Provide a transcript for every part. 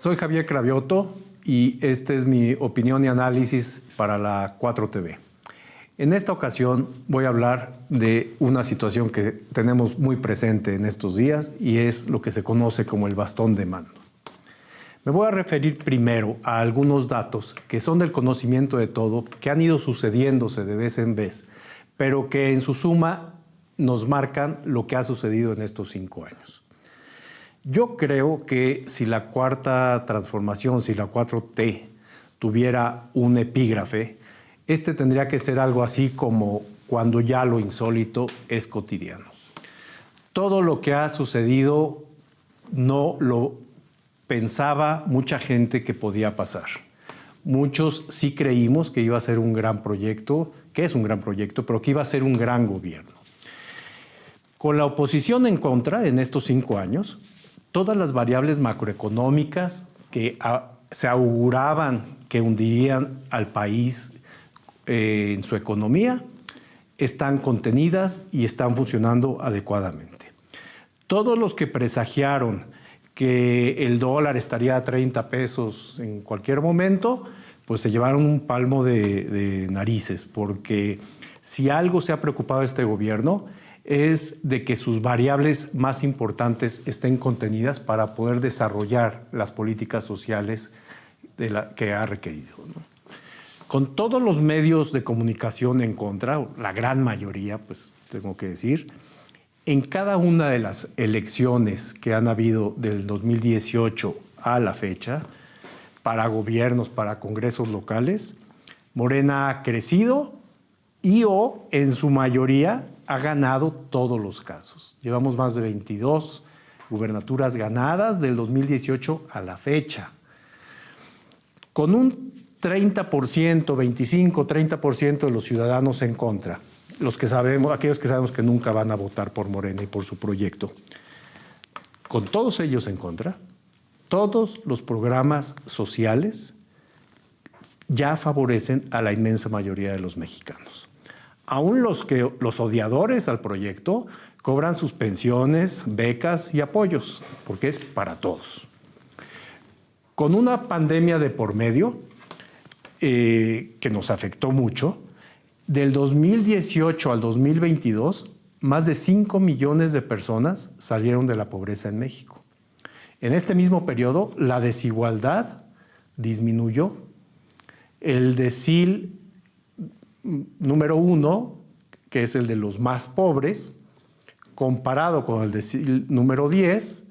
Soy Javier Cravioto y esta es mi opinión y análisis para la 4TV. En esta ocasión voy a hablar de una situación que tenemos muy presente en estos días y es lo que se conoce como el bastón de mando. Me voy a referir primero a algunos datos que son del conocimiento de todo, que han ido sucediéndose de vez en vez, pero que en su suma nos marcan lo que ha sucedido en estos 5 años. Yo creo que si la cuarta transformación, si la 4T tuviera un epígrafe, este tendría que ser algo así como cuando ya lo insólito es cotidiano. Todo lo que ha sucedido no lo pensaba mucha gente que podía pasar. Muchos sí creímos que iba a ser un gran proyecto, que es un gran proyecto, pero que iba a ser un gran gobierno. Con la oposición en contra en estos 5 años, todas las variables macroeconómicas que se auguraban que hundirían al país en su economía están contenidas y están funcionando adecuadamente. Todos los que presagiaron que el dólar estaría a 30 pesos en cualquier momento, pues se llevaron un palmo de narices, porque si algo se ha preocupado este gobierno es de que sus variables más importantes estén contenidas para poder desarrollar las políticas sociales que ha requerido, ¿no? Con todos los medios de comunicación en contra, la gran mayoría, pues tengo que decir, en cada una de las elecciones que han habido del 2018 a la fecha, para gobiernos, para congresos locales, Morena ha crecido y en su mayoría ha ganado todos los casos. Llevamos más de 22 gubernaturas ganadas del 2018 a la fecha. Con un 30%, 25, 30% de los ciudadanos en contra, aquellos que sabemos que nunca van a votar por Morena y por su proyecto. Con todos ellos en contra, todos los programas sociales ya favorecen a la inmensa mayoría de los mexicanos. Aún los odiadores al proyecto cobran sus pensiones, becas y apoyos, porque es para todos. Con una pandemia de por medio que nos afectó mucho, del 2018 al 2022, más de 5 millones de personas salieron de la pobreza en México. En este mismo periodo, la desigualdad disminuyó. El decil número 1, que es el de los más pobres, comparado con el decil número 10,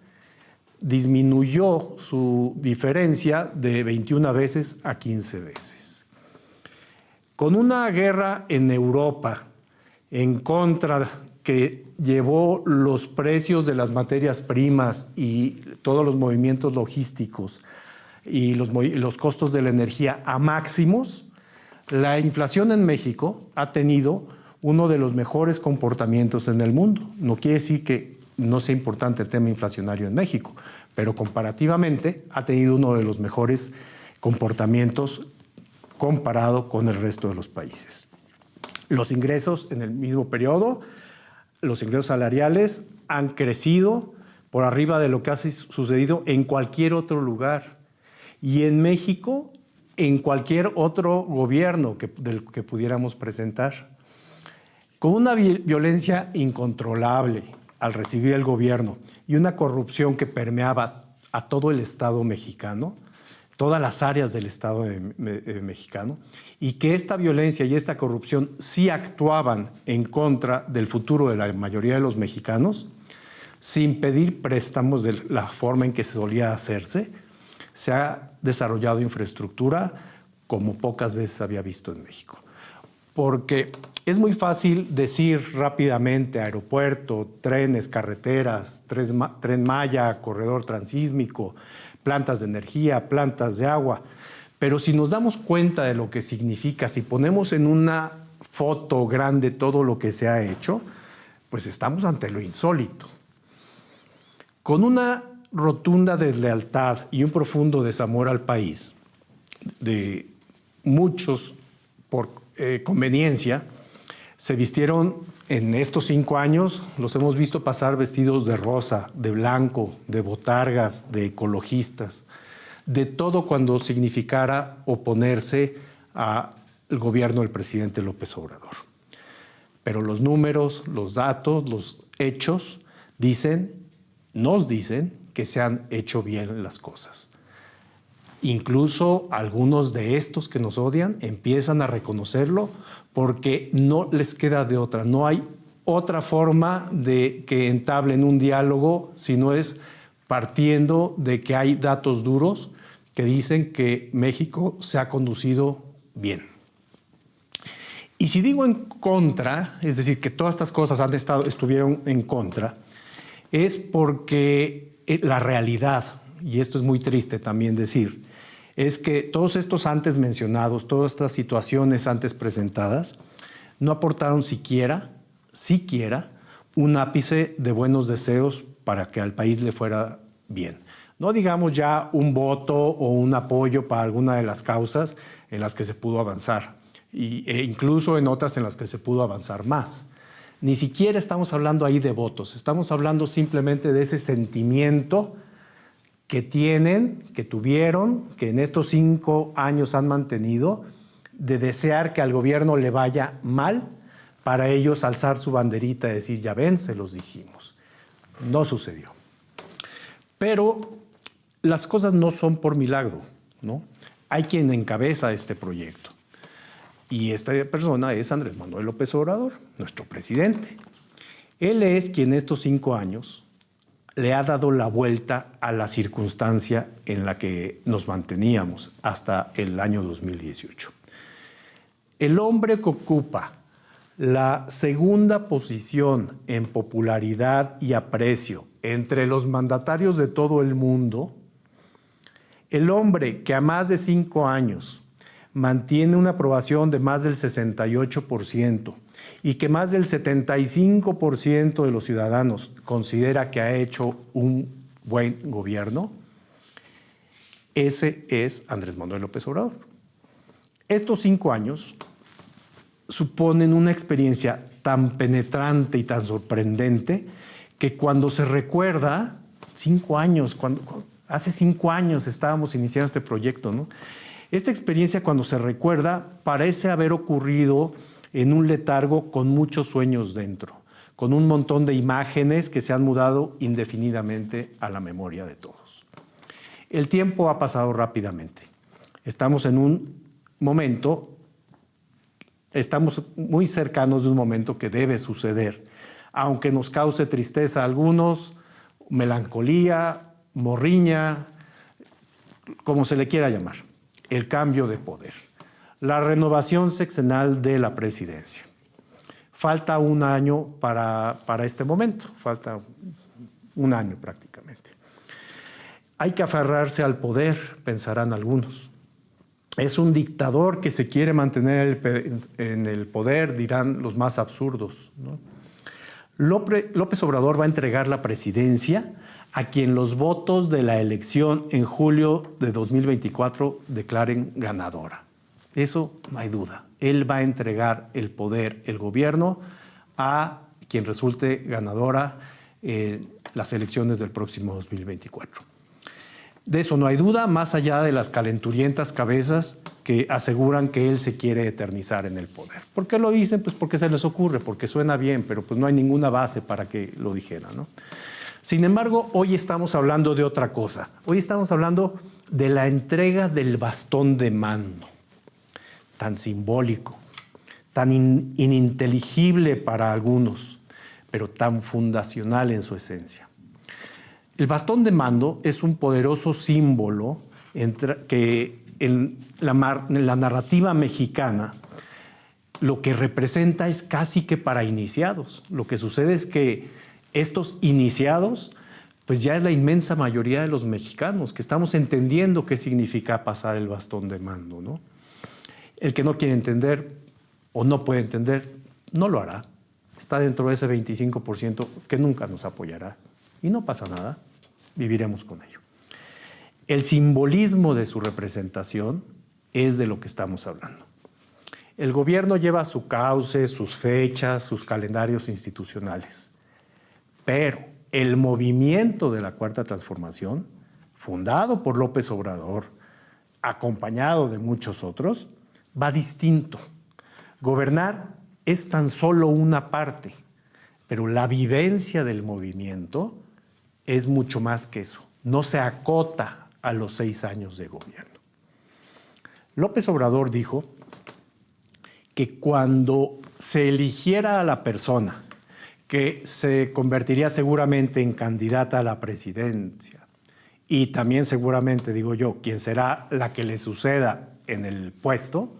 disminuyó su diferencia de 21 veces a 15 veces. Con una guerra en Europa en contra que llevó los precios de las materias primas y todos los movimientos logísticos y los costos de la energía a máximos, la inflación en México ha tenido uno de los mejores comportamientos en el mundo. No quiere decir que no sea importante el tema inflacionario en México, pero comparativamente ha tenido uno de los mejores comportamientos comparado con el resto de los países. Los ingresos en el mismo periodo, los ingresos salariales han crecido por arriba de lo que ha sucedido en cualquier otro lugar. Y en México, en cualquier otro gobierno del que pudiéramos presentar. Con una violencia incontrolable al recibir el gobierno y una corrupción que permeaba a todo el Estado mexicano, todas las áreas del Estado mexicano, y que esta violencia y esta corrupción sí actuaban en contra del futuro de la mayoría de los mexicanos, sin pedir préstamos de la forma en que se solía hacerse, se ha desarrollado infraestructura como pocas veces había visto en México. Porque es muy fácil decir rápidamente aeropuerto, trenes, carreteras, Tren Maya, corredor transísmico, plantas de energía, plantas de agua. Pero si nos damos cuenta de lo que significa, si ponemos en una foto grande todo lo que se ha hecho, pues estamos ante lo insólito. Con una rotunda deslealtad y un profundo desamor al país, de muchos por conveniencia, se vistieron en estos 5 años, los hemos visto pasar vestidos de rosa, de blanco, de botargas, de ecologistas, de todo cuando significara oponerse al gobierno del presidente López Obrador. Pero los números, los datos, los hechos nos dicen que se han hecho bien las cosas. Incluso algunos de estos que nos odian empiezan a reconocerlo porque no les queda de otra. No hay otra forma de que entablen un diálogo si no es partiendo de que hay datos duros que dicen que México se ha conducido bien. Y si digo en contra, es decir, que todas estas cosas estuvieron en contra, es porque la realidad, y esto es muy triste también decir, es que todos estos antes mencionados, todas estas situaciones antes presentadas, no aportaron siquiera un ápice de buenos deseos para que al país le fuera bien. No digamos ya un voto o un apoyo para alguna de las causas en las que se pudo avanzar, e incluso en otras en las que se pudo avanzar más. Ni siquiera estamos hablando ahí de votos, estamos hablando simplemente de ese sentimiento que tuvieron, que en estos 5 años han mantenido, de desear que al gobierno le vaya mal, para ellos alzar su banderita y decir, ya ven, se los dijimos. No sucedió. Pero las cosas no son por milagro, ¿no? Hay quien encabeza este proyecto. Y esta persona es Andrés Manuel López Obrador, nuestro presidente. Él es quien estos 5 años le ha dado la vuelta a la circunstancia en la que nos manteníamos hasta el año 2018. El hombre que ocupa la segunda posición en popularidad y aprecio entre los mandatarios de todo el mundo, el hombre que a más de 5 años mantiene una aprobación de más del 68% y que más del 75% de los ciudadanos considera que ha hecho un buen gobierno, ese es Andrés Manuel López Obrador. Estos 5 años suponen una experiencia tan penetrante y tan sorprendente que cuando se recuerda, 5 años, hace 5 años estábamos iniciando este proyecto, ¿no? Esta experiencia, cuando se recuerda, parece haber ocurrido en un letargo con muchos sueños dentro, con un montón de imágenes que se han mudado indefinidamente a la memoria de todos. El tiempo ha pasado rápidamente. Estamos muy cercanos de un momento que debe suceder, aunque nos cause tristeza a algunos, melancolía, morriña, como se le quiera llamar. El cambio de poder, la renovación sexenal de la presidencia. Falta un año para este momento, falta un año prácticamente. Hay que aferrarse al poder, pensarán algunos. Es un dictador que se quiere mantener en el poder, dirán los más absurdos, ¿no? López Obrador va a entregar la presidencia a quien los votos de la elección en julio de 2024 declaren ganadora. Eso no hay duda. Él va a entregar el poder, el gobierno, a quien resulte ganadora en las elecciones del próximo 2024. De eso no hay duda, más allá de las calenturientas cabezas que aseguran que él se quiere eternizar en el poder. ¿Por qué lo dicen? Pues porque se les ocurre, porque suena bien, pero pues no hay ninguna base para que lo dijeran, ¿no? Sin embargo, hoy estamos hablando de otra cosa. Hoy estamos hablando de la entrega del bastón de mando, tan simbólico, tan ininteligible para algunos, pero tan fundacional en su esencia. El bastón de mando es un poderoso símbolo que en la narrativa mexicana lo que representa es casi que para iniciados. Lo que sucede es que estos iniciados, pues ya es la inmensa mayoría de los mexicanos que estamos entendiendo qué significa pasar el bastón de mando, ¿no? El que no quiere entender o no puede entender, no lo hará. Está dentro de ese 25% que nunca nos apoyará. Y no pasa nada, viviremos con ello. El simbolismo de su representación es de lo que estamos hablando. El gobierno lleva su cauce, sus fechas, sus calendarios institucionales. Pero el movimiento de la Cuarta Transformación fundado por López Obrador, acompañado de muchos otros, va distinto. Gobernar es tan solo una parte, pero la vivencia del movimiento es mucho más que eso. No se acota a los 6 años de gobierno. López Obrador dijo que cuando se eligiera a la persona que se convertiría seguramente en candidata a la presidencia y también seguramente, digo yo, quien será la que le suceda en el puesto,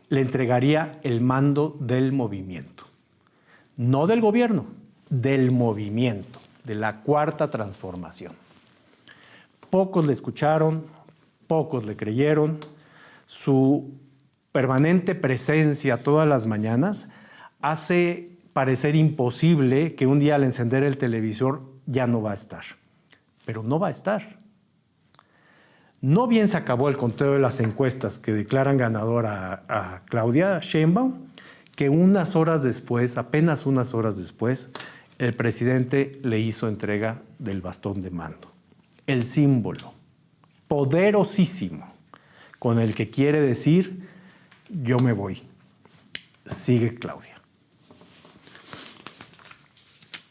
le entregaría el mando del movimiento. No del gobierno, del movimiento, de la Cuarta Transformación. Pocos le escucharon, pocos le creyeron. Su permanente presencia todas las mañanas hace parecer imposible que un día al encender el televisor ya no va a estar. Pero no va a estar. No bien se acabó el conteo de las encuestas que declaran ganadora a Claudia Sheinbaum, que unas horas después, apenas unas horas después, el presidente le hizo entrega del bastón de mando. El símbolo poderosísimo con el que quiere decir, yo me voy. Sigue Claudia.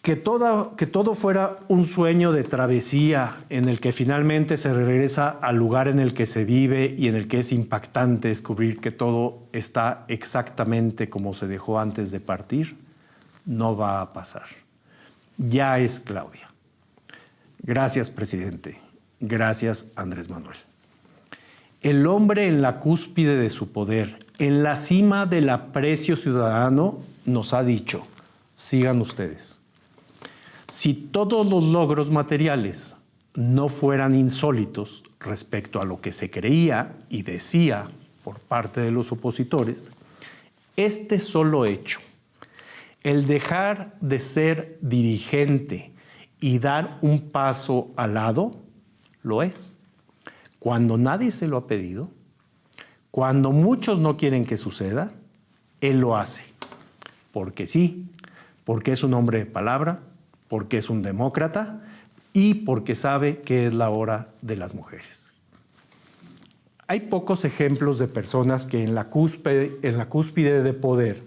Que todo fuera un sueño de travesía en el que finalmente se regresa al lugar en el que se vive y en el que es impactante descubrir que todo está exactamente como se dejó antes de partir, no va a pasar. Ya es Claudia. Gracias, presidente. Gracias, Andrés Manuel. El hombre en la cúspide de su poder, en la cima del aprecio ciudadano, nos ha dicho, sigan ustedes. Si todos los logros materiales no fueran insólitos respecto a lo que se creía y decía por parte de los opositores, este solo hecho, el dejar de ser dirigente y dar un paso al lado, lo es. Cuando nadie se lo ha pedido, cuando muchos no quieren que suceda, él lo hace. Porque sí, porque es un hombre de palabra, porque es un demócrata y porque sabe que es la hora de las mujeres. Hay pocos ejemplos de personas que en la cúspide de poder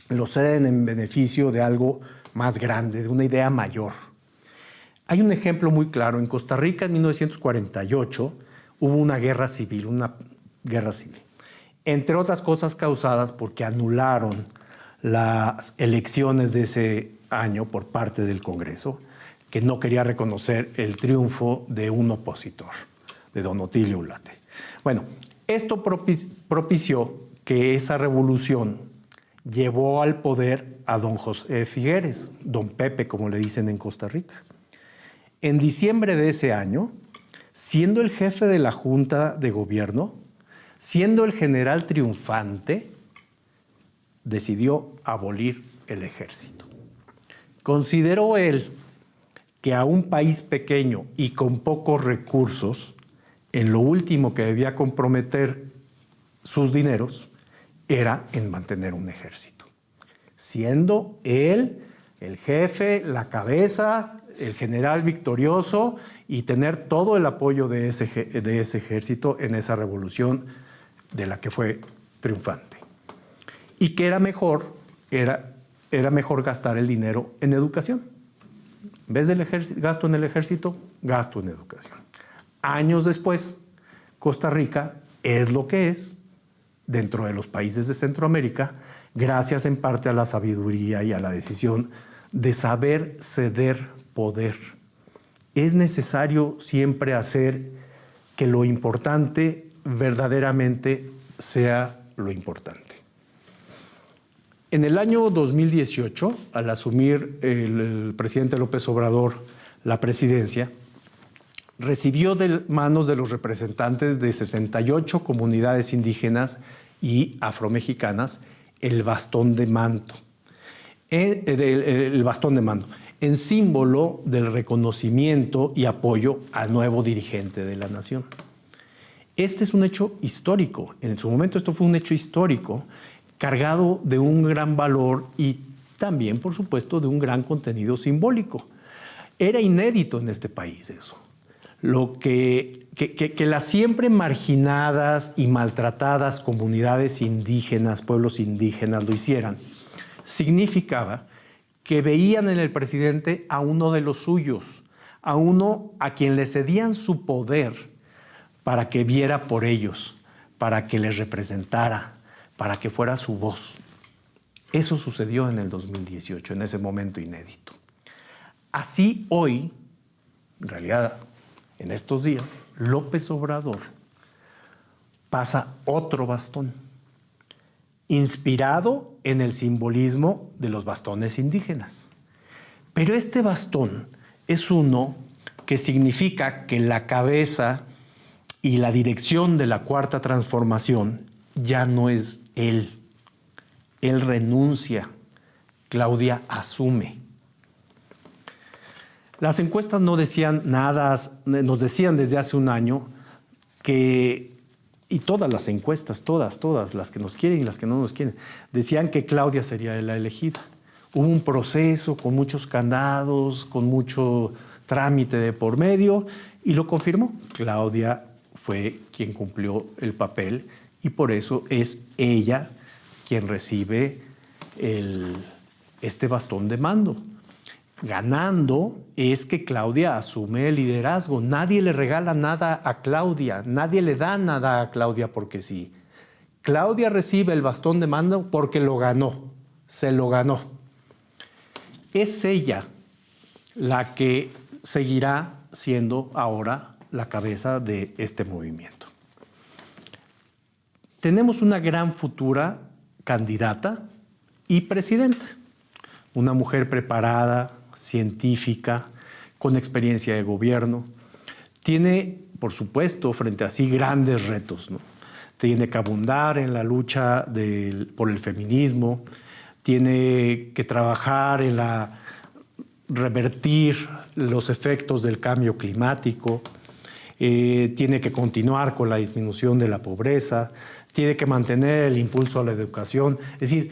lo ceden en beneficio de algo más grande, de una idea mayor. Hay un ejemplo muy claro. En Costa Rica, en 1948, hubo una guerra civil. Entre otras cosas causadas porque anularon las elecciones de ese año por parte del Congreso, que no quería reconocer el triunfo de un opositor, de don Otilio Ulate. Bueno, esto propició que esa revolución llevó al poder a don José Figueres, don Pepe, como le dicen en Costa Rica. En diciembre de ese año, siendo el jefe de la Junta de Gobierno, siendo el general triunfante, decidió abolir el ejército. Consideró él que a un país pequeño y con pocos recursos, en lo último que debía comprometer sus dineros era en mantener un ejército. Siendo él el jefe, la cabeza, el general victorioso y tener todo el apoyo de ese ejército en esa revolución de la que fue triunfante. Y que era mejor gastar el dinero en educación. En vez del gasto en el ejército, gasto en educación. Años después, Costa Rica es lo que es dentro de los países de Centroamérica, gracias en parte a la sabiduría y a la decisión de saber ceder poder. Es necesario siempre hacer que lo importante verdaderamente sea lo importante. En el año 2018, al asumir el presidente López Obrador la presidencia, recibió de manos de los representantes de 68 comunidades indígenas y afromexicanas el bastón de mando. El bastón de mando, en símbolo del reconocimiento y apoyo al nuevo dirigente de la nación. Este es un hecho histórico. En su momento esto fue un hecho histórico cargado de un gran valor y también, por supuesto, de un gran contenido simbólico. Era inédito en este país eso. que las siempre marginadas y maltratadas comunidades indígenas, pueblos indígenas lo hicieran, significaba que veían en el presidente a uno de los suyos, a uno a quien le cedían su poder para que viera por ellos, para que les representara, para que fuera su voz. Eso sucedió en el 2018, en ese momento inédito. Así hoy, en realidad en estos días, López Obrador pasa otro bastón, inspirado en el simbolismo de los bastones indígenas. Pero este bastón es uno que significa que la cabeza y la dirección de la Cuarta Transformación ya no es él. Él renuncia, Claudia asume. Las encuestas no decían nada, nos decían desde hace un año que, y todas las encuestas, todas, las que nos quieren y las que no nos quieren, decían que Claudia sería la elegida. Hubo un proceso con muchos candados, con mucho trámite de por medio, y lo confirmó. Claudia fue quien cumplió el papel y por eso es ella quien recibe este bastón de mando. Ganando es que Claudia asume el liderazgo. Nadie le regala nada a Claudia, nadie le da nada a Claudia porque sí. Claudia recibe el bastón de mando porque lo ganó, se lo ganó. Es ella la que seguirá siendo ahora la cabeza de este movimiento. Tenemos una gran futura candidata y presidenta, una mujer preparada, científica, con experiencia de gobierno. Tiene, por supuesto, frente a sí grandes retos, ¿no? Tiene que abundar en la lucha por el feminismo, tiene que trabajar en revertir los efectos del cambio climático, tiene que continuar con la disminución de la pobreza, tiene que mantener el impulso a la educación, es decir,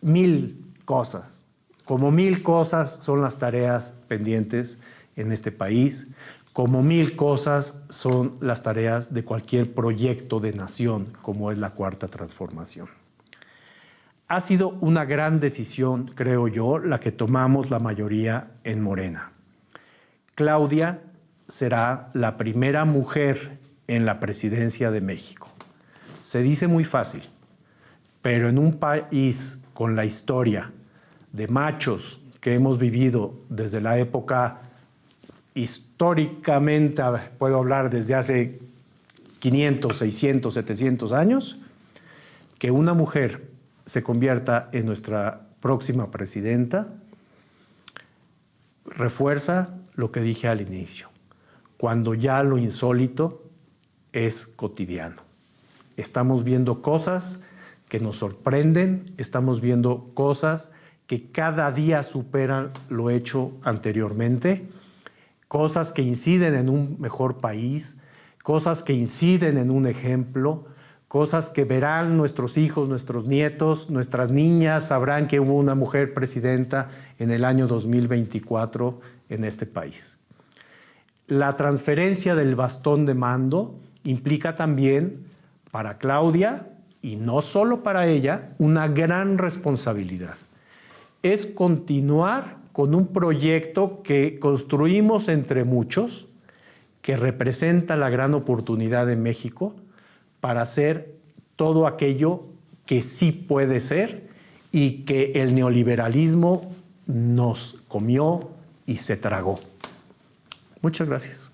1000 cosas. Como 1000 cosas son las tareas pendientes en este país, como 1000 cosas son las tareas de cualquier proyecto de nación, como es la Cuarta Transformación. Ha sido una gran decisión, creo yo, la que tomamos la mayoría en Morena. Claudia será la primera mujer en la presidencia de México. Se dice muy fácil, pero en un país con la historia de machos que hemos vivido desde la época históricamente, puedo hablar desde hace 500, 600, 700 años, que una mujer se convierta en nuestra próxima presidenta, refuerza lo que dije al inicio, cuando ya lo insólito es cotidiano. Estamos viendo cosas que nos sorprenden, estamos viendo cosas que cada día superan lo hecho anteriormente, cosas que inciden en un mejor país, cosas que inciden en un ejemplo, cosas que verán nuestros hijos, nuestros nietos, nuestras niñas, sabrán que hubo una mujer presidenta en el año 2024 en este país. La transferencia del bastón de mando implica también para Claudia, y no solo para ella, una gran responsabilidad. Es continuar con un proyecto que construimos entre muchos, que representa la gran oportunidad de México para hacer todo aquello que sí puede ser y que el neoliberalismo nos comió y se tragó. Muchas gracias.